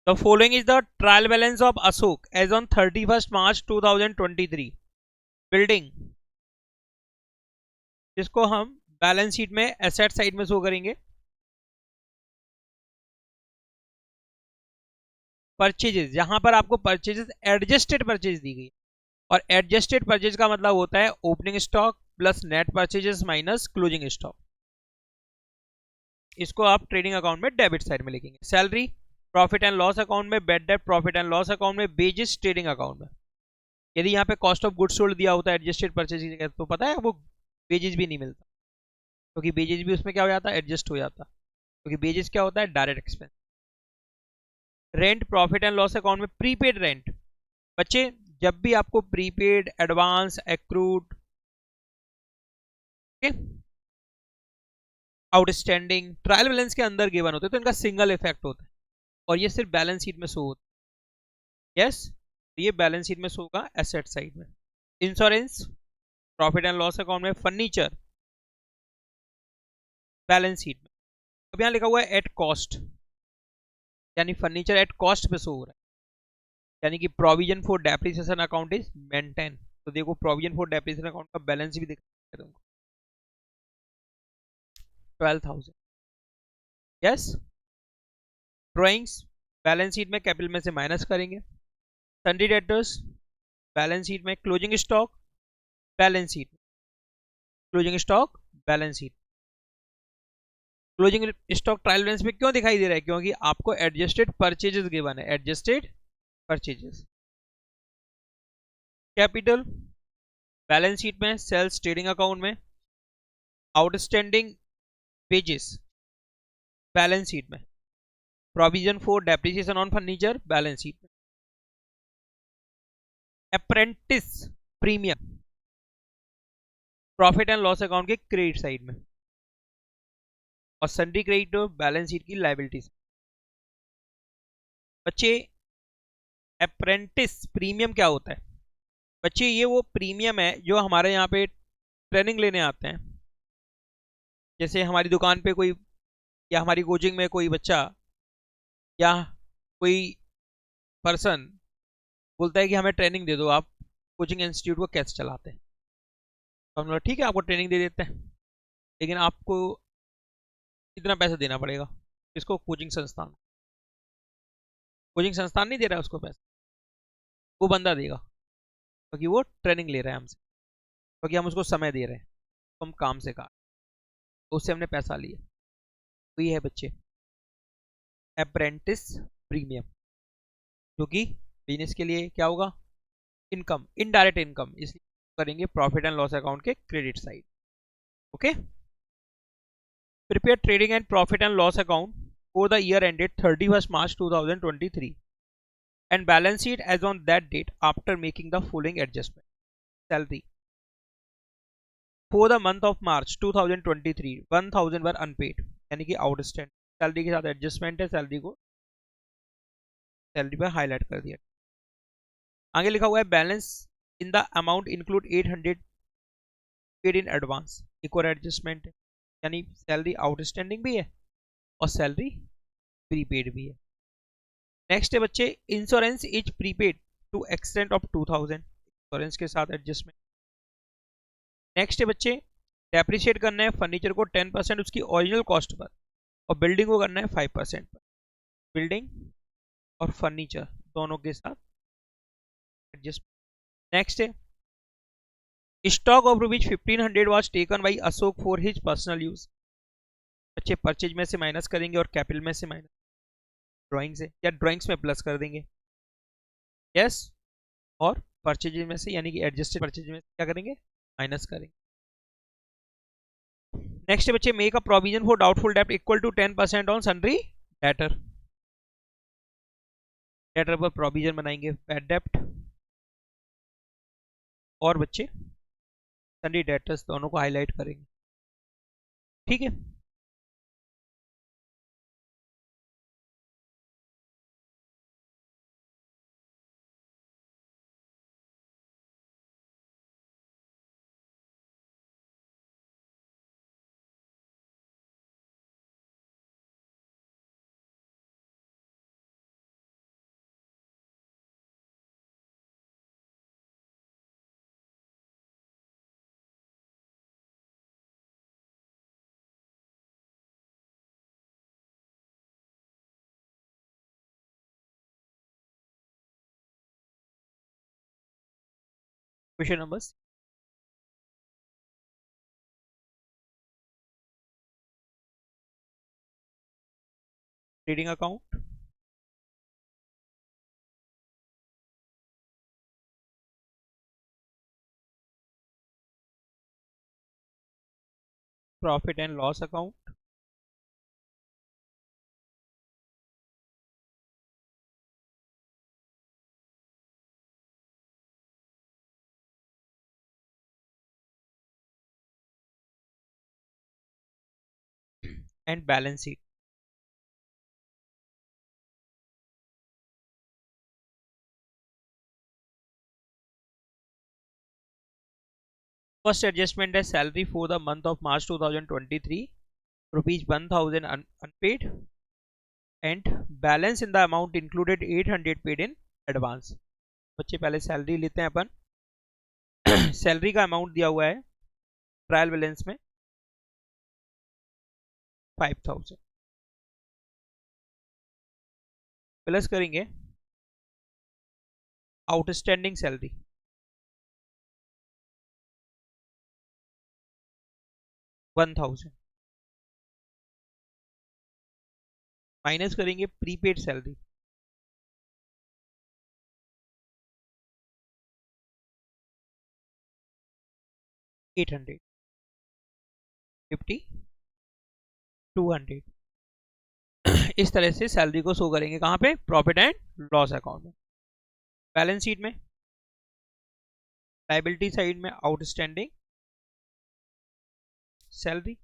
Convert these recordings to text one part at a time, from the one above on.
The following is the trial balance of Ashok as on 31 March 2023। Building, जिसको हम balance sheet में asset side में show करेंगे। Purchases, जहां पर आपको परचेजेस एडजस्टेड परचेज दी गई, और एडजस्टेड परचेज का मतलब होता है opening stock plus net purchases minus closing stock. इसको आप ट्रेडिंग अकाउंट में डेबिट साइड में लिखेंगे। Salary profit and loss account में, bad debt profit and loss account में, वेजेस ट्रेडिंग अकाउंट में। यदि यहाँ पे कॉस्ट ऑफ गुड्स सोल्ड दिया होता है एडजस्टेड परचेज तो पता है वो वेजेस भी नहीं मिलता, क्योंकि वेजेस भी उसमें क्या हो जाता है, एडजस्ट हो जाता, क्योंकि वेजेस क्या होता है, direct expense. Rent profit and loss account में, प्रीपेड रेंट। बच्चे, जब भी आपको prepaid, advance, accrued, outstanding trial balance के अंदर गिवन होते हैं तो इनका सिंगल इफेक्ट होता है, और ये सिर्फ बैलेंस शीट में शो होता है। यस, ये बैलेंस शीट में शो होगा एसेट साइड में। Insurance profit and loss account में, फर्नीचर बैलेंस शीट में। अब यहाँ लिखा हुआ है एट कॉस्ट, यानी फर्नीचर एट कॉस्ट पे शो हो रहा है, यानी कि provision for depreciation account is maintain. तो देखो प्रोविजन फॉर डेप्रिसिएशन अकाउंट का बैलेंस भी दिखा तुमको, 12,000। यस, ड्रॉइंग्स बैलेंस शीट में कैपिटल में से माइनस करेंगे। सन्डी डेटर्स बैलेंस शीट में, closing stock balance sheet, closing stock balance sheet. Closing stock trial balance में क्यों दिखाई दे रहा है, क्योंकि आपको एडजस्टेड परचेजेस गिवन है, adjusted purchases. Capital balance sheet में, सेल्स ट्रेडिंग अकाउंट में, आउटस्टैंडिंग वेजेस बैलेंस शीट में, provision for depreciation on furniture balance sheet में, apprentice premium profit and loss account के क्रेडिट साइड में, और सन्डी क्रेडिटर बैलेंस शीट की liabilities. बच्चे, apprentice premium क्या होता है? बच्चे, ये वो प्रीमियम है जो हमारे यहाँ पे ट्रेनिंग लेने आते हैं। जैसे हमारी दुकान पे कोई, या हमारी कोचिंग में कोई बच्चा या कोई पर्सन बोलता है कि हमें ट्रेनिंग दे दो, आप कोचिंग इंस्टीट्यूट को कैसे चलाते हैं। तो हम लोग ठीक है आपको ट्रेनिंग दे देते हैं, लेकिन आपको कितना पैसा देना पड़ेगा, इसको कोचिंग संस्थान, कोचिंग संस्थान नहीं दे रहा है उसको पैसा, वो बंदा देगा, क्योंकि वो ट्रेनिंग ले रहा है हमसे, क्योंकि हम उसको समय दे रहे हैं, तो हम काम से कहा, तो उससे हमने पैसा लिया। तो ये है बच्चे अप्रेंटिस प्रीमियम, जो कि बिजनेस के लिए क्या होगा, इनकम, इनडायरेक्ट इनकम, इसलिए करेंगे प्रॉफिट एंड लॉस अकाउंट के credit side. Okay, prepare trading and profit and loss account for the year ended 31 March 2023 and balance sheet as on that date after making the following adjustment. Salary for the month of March 2023 1000 were unpaid, यानी कि outstand. Salary के साथ adjustment है, salary को salary पर highlight कर दिया। आगे लिखा हुआ है balance in the amount include 800 paid in advance, एक और एडजस्टमेंट है, यानी सैलरी आउटस्टैंडिंग भी है और सैलरी प्रीपेड भी है। नेक्स्ट है बच्चे, insurance is prepaid to extent of 2000, insurance के साथ एडजस्टमेंट। नेक्स्ट है बच्चे, डेप्रिशिएट करना है फर्नीचर को 10% उसकी ओरिजिनल कॉस्ट पर, और बिल्डिंग को करना है 5% पर। बिल्डिंग और फर्नीचर दोनों के साथ एडजस्ट। नेक्स्ट है, stock of rupees 1500 was taken by Ashok for his personal use. बच्चे परचेज में से माइनस करेंगे और कैपिटल में से माइनस, ड्राइंग से या ड्राइंग्स में प्लस कर देंगे। यस, और परचेज में से यानी कि एडजस्टेड परचेज में क्या करेंगे, माइनस करेंगे। नेक्स्ट बच्चे, make a provision for doubtful डेब्ट equal to 10% on sundry debtor. Debtor पर प्रोविजन बनाएंगे बैड डेब्ट और बच्चे सन्ड्री डेटर्स, दोनों को हाईलाइट करेंगे। ठीक है। Question number trading account, profit and loss account, and balance sheet. First adjustment है salary for the month of March 2023 rupees 1000 unpaid and balance in the amount included 800 paid in advance. बच्चे पहले salary लेते हैं अपन। Salary का amount दिया हुआ है trial balance में 5000 प्लस करेंगे आउटस्टैंडिंग सैलरी 1000 माइनस करेंगे प्रीपेड सैलरी 800 50 200। इस तरह से सैलरी को शो करेंगे कहां पे, प्रॉफिट एंड लॉस अकाउंट में। बैलेंस शीट में लायबिलिटी साइड में आउटस्टैंडिंग सैलरी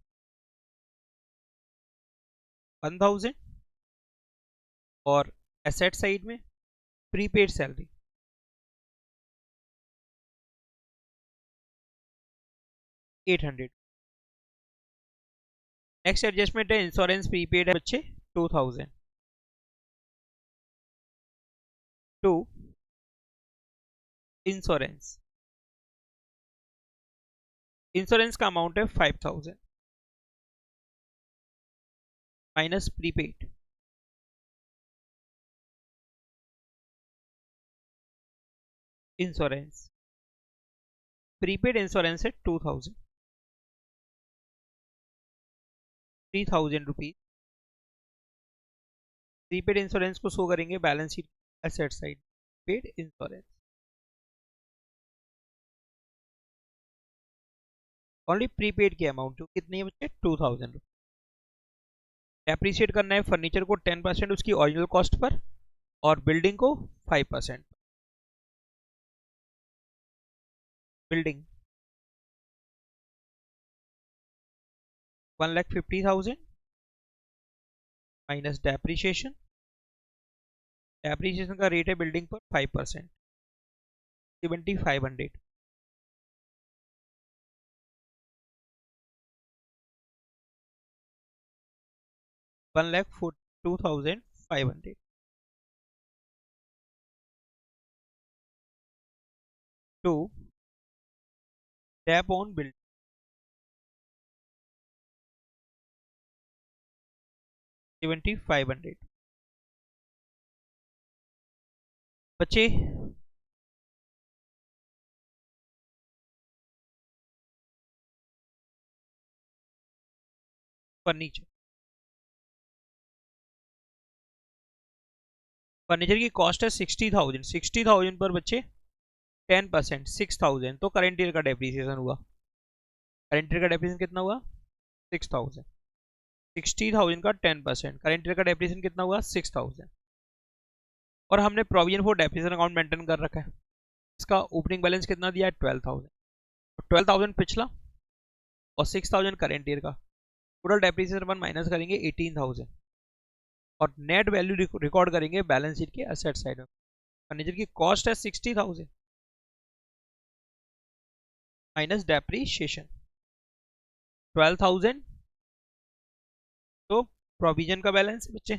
1000 और एसेट साइड में प्रीपेड सैलरी 800। नेक्स्ट एडजस्टमेंट है इंश्योरेंस प्रीपेड है बच्चे 2000 टू इंश्योरेंस। इंश्योरेंस का अमाउंट है 5000 minus prepaid insurance. Prepaid insurance है 2000 3000 रुपीज। प्रीपेड इंश्योरेंस को शो करेंगे balance sheet asset side paid insurance. Only prepaid की अमाउंट जो कितनी है बच्चे 2000। डेप्रिशिएट करना है फर्नीचर को 10% उसकी ओरिजिनल कॉस्ट पर और बिल्डिंग को 5%। Building 1,50,000 minus depreciation. डेप्रिशिएशन का रेट है बिल्डिंग पर 5% 7500। 1,42,500 टू टैप ऑन बिल्डिंग 7500। बच्चे फर्नीचर, फर्नीचर की कॉस्ट है 60,000। 60,000 पर बच्चे 10% 6000 तो करेंट ईयर का डेप्रिसिएशन हुआ। करेंट ईयर का डेप्रिसिएशन कितना हुआ 6000। 60,000 का 10% करेंट ईयर का डेप्रिसिएशन कितना हुआ 6000। और हमने provision for depreciation account maintain कर रखा है। इसका ओपनिंग बैलेंस कितना दिया है 12,000। 12,000 पिछला और 6,000 करेंट ईयर का टोटल डेप्रिसिएशन अपन माइनस करेंगे 18,000 और नेट वैल्यू रिकॉर्ड करेंगे बैलेंस शीट के एसेट साइड में। फर्नीचर की कॉस्ट है 60,000 माइनस डेप्रिसिएशन 12,000 तो प्रोविजन का बैलेंस है बच्चे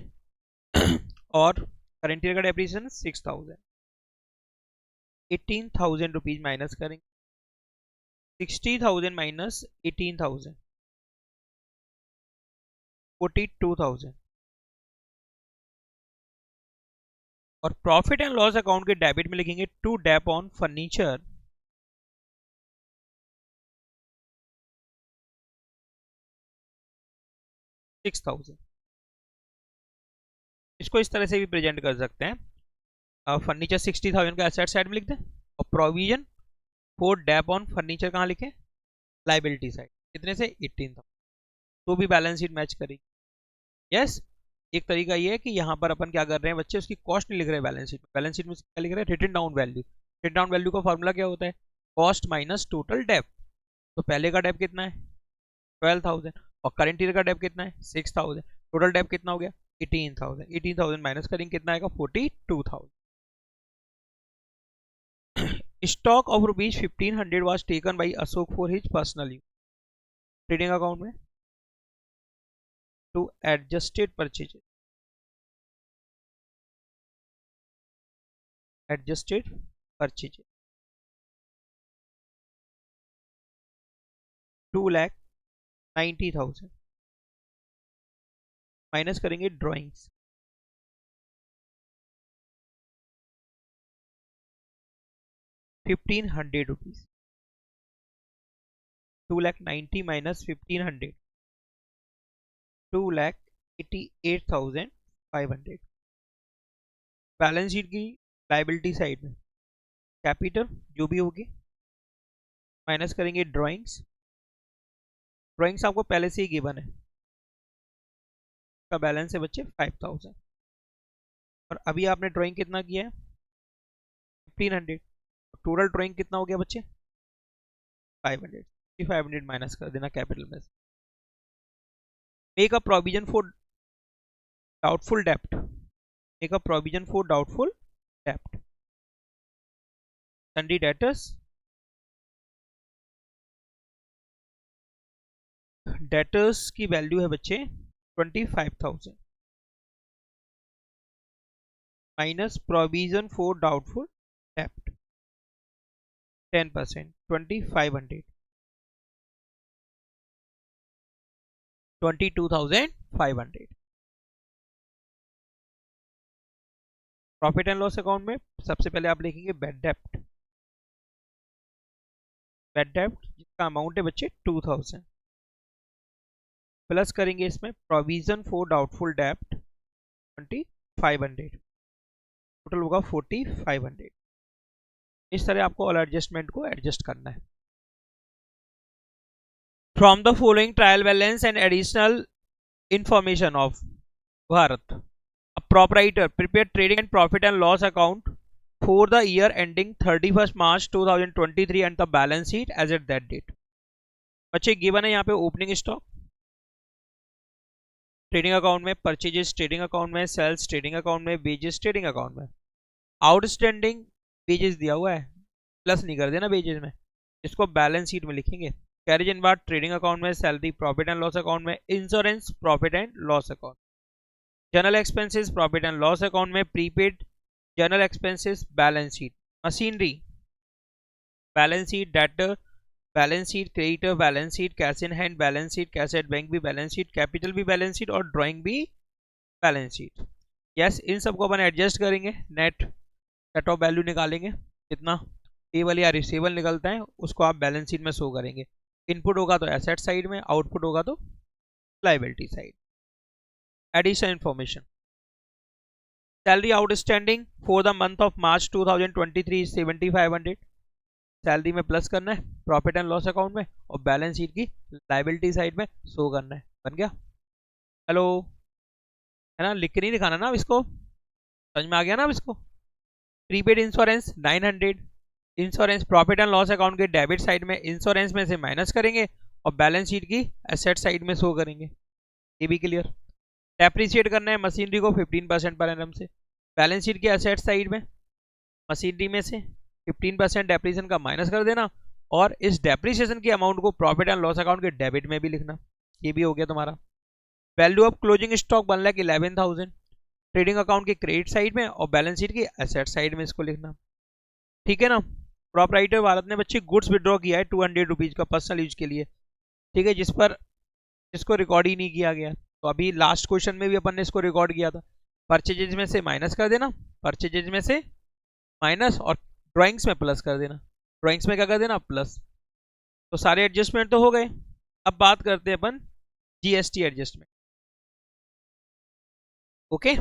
और करेंट ईयर का डेप्रिसिएशन 6,000। 18,000 रुपीज माइनस करेंगे 60,000 माइनस 18,000 42,000 और प्रॉफिट एंड लॉस अकाउंट के डेबिट में लिखेंगे टू डेप ऑन फर्नीचर 6000। इसको इस तरह से भी प्रेजेंट कर सकते हैं, फर्नीचर 60,000 का एसेट साइड में लिख दें और provision for dep on furniture कहाँ लिखें, लाइबिलिटी साइड, कितने से 18,000, तो भी बैलेंस शीट मैच करेगी। यस, एक तरीका ये है कि यहाँ पर अपन क्या कर रहे हैं बच्चे, उसकी कॉस्ट नहीं लिख रहे हैं बैलेंस शीट में, बैलेंस शीट में क्या लिख रहे हैं, written down value. Written down value का फॉर्मूला क्या होता है, कॉस्ट माइनस टोटल डेप। तो पहले का डेप कितना है 12,000 और करंट ईयर का डेप कितना है 6,000, टोटल डेप कितना हो गया 18,000। 18,000 माइनस करेंगे कितना आएगा 42,000। Stock of rupees 1500 was taken by Ashok for his personal use, trading account में to adjusted purchase, adjusted purchase 2,90,000 minus करेंगे drawings 1,500 rupees, 2,90,000 minus 1,500, 2,88,500। Balance sheet की लाइबिलिटी साइड में कैपिटल जो भी होगी माइनस करेंगे ड्राइंग्स। ड्राइंग्स आपको पहले से ही गिवन है, का बैलेंस है बच्चे 5,000 और अभी आपने ड्राइंग कितना किया है 1,500, टोटल ड्राइंग कितना हो गया बच्चे 500, 500 माइनस कर देना कैपिटल में से। Make a provision for doubtful डेप्ट, make a provision for doubtful डेप्ट, सन्डी डेटर्स, डेटर्स की वैल्यू है बच्चे 25,000 माइनस प्रोविजन फॉर डाउटफुल डेप्ट 10%, 2,500, 22,500। प्रॉफिट एंड लॉस अकाउंट में सबसे पहले आप लिखेंगे बैड डेप्ट, बैड डेप्ट जिसका अमाउंट है बच्चे 2,000 प्लस करेंगे इसमें प्रोविजन फॉर डाउटफुल डेप्ट 2,500, टोटल होगा 4,500। इस तरह आपको ऑल एडजस्टमेंट को एडजस्ट करना है। From the following trial balance and additional information of Bharat, a proprietor prepared trading and profit and loss account for the year ending 31st March 2023 and the balance sheet as at that date। बच्चे given है यहाँ पे opening stock trading account में, purchases trading account में, sales trading account में, wages trading account में। Outstanding wages दिया हुआ है, प्लस नहीं कर देना वेजेस में, इसको बैलेंस शीट में लिखेंगे। कैरेज इन बार ट्रेडिंग अकाउंट में, salary profit and loss account में, insurance profit and loss account, general expenses profit and loss account में, prepaid general expenses balance sheet, machinery balance sheet, debtor balance sheet, creditor balance sheet, cash in hand balance sheet, cash at bank भी balance sheet, capital भी balance sheet और drawing भी balance sheet. Yes, इन सबको अपन adjust करेंगे, net set of value निकालेंगे, कितना पेबल या रिसीवेबल निकलता है उसको आप बैलेंस शीट में शो करेंगे। इनपुट होगा तो एसेट साइड में, आउटपुट होगा तो liability side. Additional information, salary outstanding for the month of March 2023 7,500, salary में प्लस करना है प्रॉफिट एंड लॉस अकाउंट में और बैलेंस शीट की लाइबिलिटी साइड में शो करना है। बन गया? हेलो, है ना? लिख के नहीं दिखाना ना अब इसको, समझ में आ गया ना अब इसको? Prepaid insurance 900, insurance profit and loss account के डेबिट साइड में इंश्योरेंस में से माइनस करेंगे और बैलेंस शीट की एसेट साइड में शो करेंगे। ये भी क्लियर? डेप्रिशिएट करना है मशीनरी को 15% पर एनम से, बैलेंस शीट की एसेट साइड में मशीनरी में से 15% डेप्रिसिएशन का माइनस कर देना और इस डेप्रिसिएशन की अमाउंट को प्रॉफिट एंड लॉस अकाउंट के डेबिट में भी लिखना। ये भी हो गया तुम्हारा। Value of closing stock 1,11,000 trading account के क्रेडिट साइड में और बैलेंस शीट की एसेट साइड में इसको लिखना। ठीक है ना? प्रोपराइटर भारत ने बच्चे गुड्स विड्रॉ किया है 200 रुपीज़ का पर्सनल यूज के लिए, ठीक है, जिसको रिकॉर्ड ही नहीं किया गया। तो अभी लास्ट क्वेश्चन में भी अपन ने इसको रिकॉर्ड किया था। परचेजेज में से माइनस कर देना, परचेजेज में से माइनस और ड्राइंग्स में प्लस कर देना, ड्राइंग्स में क्या कर देना प्लस। तो सारे एडजस्टमेंट तो हो गए। अब बात करते हैं अपन GST adjustment. Okay,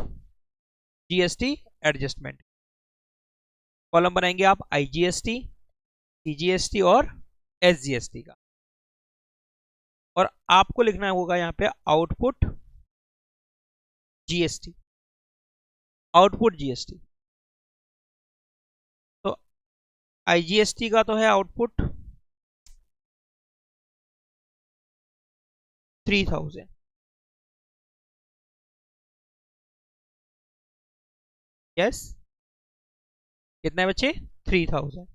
GST adjustment. Column बनाएंगे आप आईजीएसटी, सीजीएसटी और एसजीएसटी का, और आपको लिखना होगा यहाँ पे आउटपुट जीएसटी, आउटपुट जीएसटी। तो आईजीएसटी का तो है आउटपुट 3000, यस, कितना है बच्चे 3000।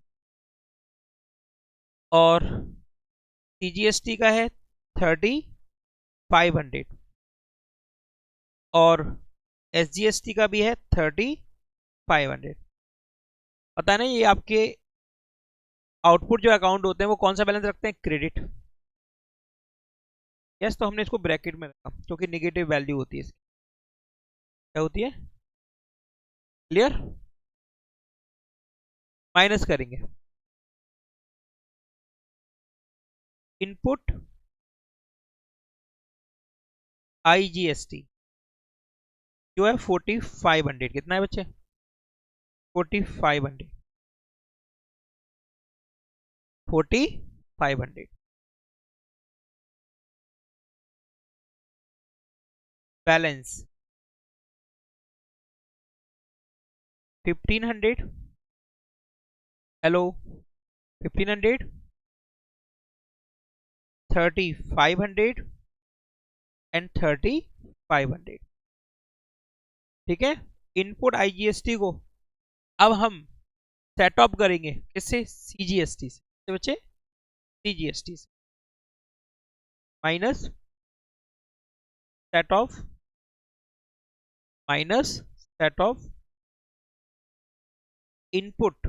और सीजीएसटी का है 3500, और एसजीएसटी का भी है 3500। पता है ना, ये आपके आउटपुट जो अकाउंट होते हैं वो कौन सा बैलेंस रखते हैं, क्रेडिट। यस, तो हमने इसको ब्रैकेट में रखा क्योंकि निगेटिव वैल्यू होती है इसकी। क्या होती है, क्लियर, माइनस करेंगे इनपुट आईजीएसटी जो है 4500, कितना है बच्चे 4500, 4500। बैलेंस 1500, हेलो 1500, 3500 एंड 3500, ठीक है। इनपुट आईजीएसटी को अब हम सेट ऑफ करेंगे किससे, सीजीएसटी से बच्चे, सीजीएसटी से minus set of, minus set of input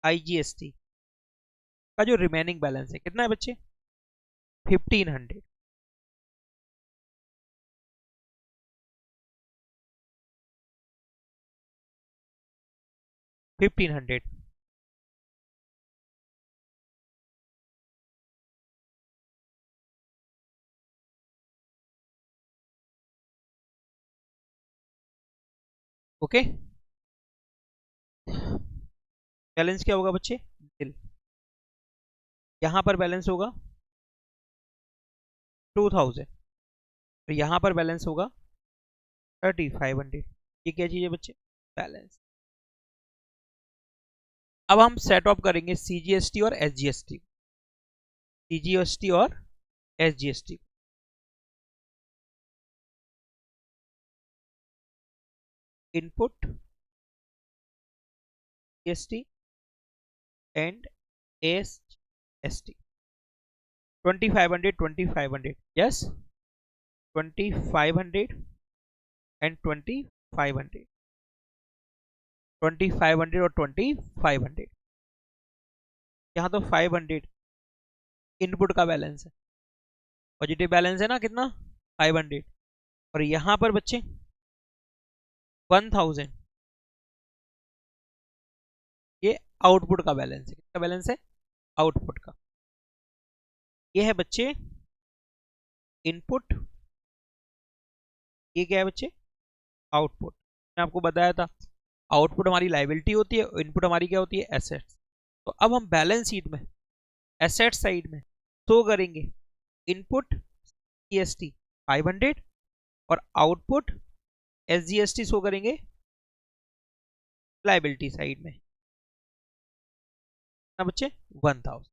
IGST का जो रिमेनिंग बैलेंस है, कितना है बच्चे 1500। ओके, बैलेंस क्या होगा बच्चे, बिल। यहां पर बैलेंस होगा 2000, और यहां पर बैलेंस होगा 3500। ये क्या चीज है बच्चे, बैलेंस। अब हम सेट ऑफ करेंगे सीजीएसटी और एसजीएसटी, सीजीएसटी और SGST. Input GST and SGST 2500, 2500, yes 2500 and 2500, 2500 और 2500। यहाँ तो 500 इनपुट का बैलेंस है, पॉजिटिव बैलेंस है ना, कितना 500। और यहाँ पर बच्चे 1000, ये आउटपुट का बैलेंस है। किसका बैलेंस है, आउटपुट का। ये है बच्चे इनपुट, ये क्या है बच्चे आउटपुट। मैंने आपको बताया था आउटपुट हमारी लायबिलिटी होती है, इनपुट हमारी क्या होती है, एसेट्स। तो अब हम बैलेंस शीट में एसेट साइड में शो करेंगे इनपुट जीएसटी 500 और आउटपुट एसजीएसटी शो करेंगे लायबिलिटी साइड में, ना बच्चे 1000।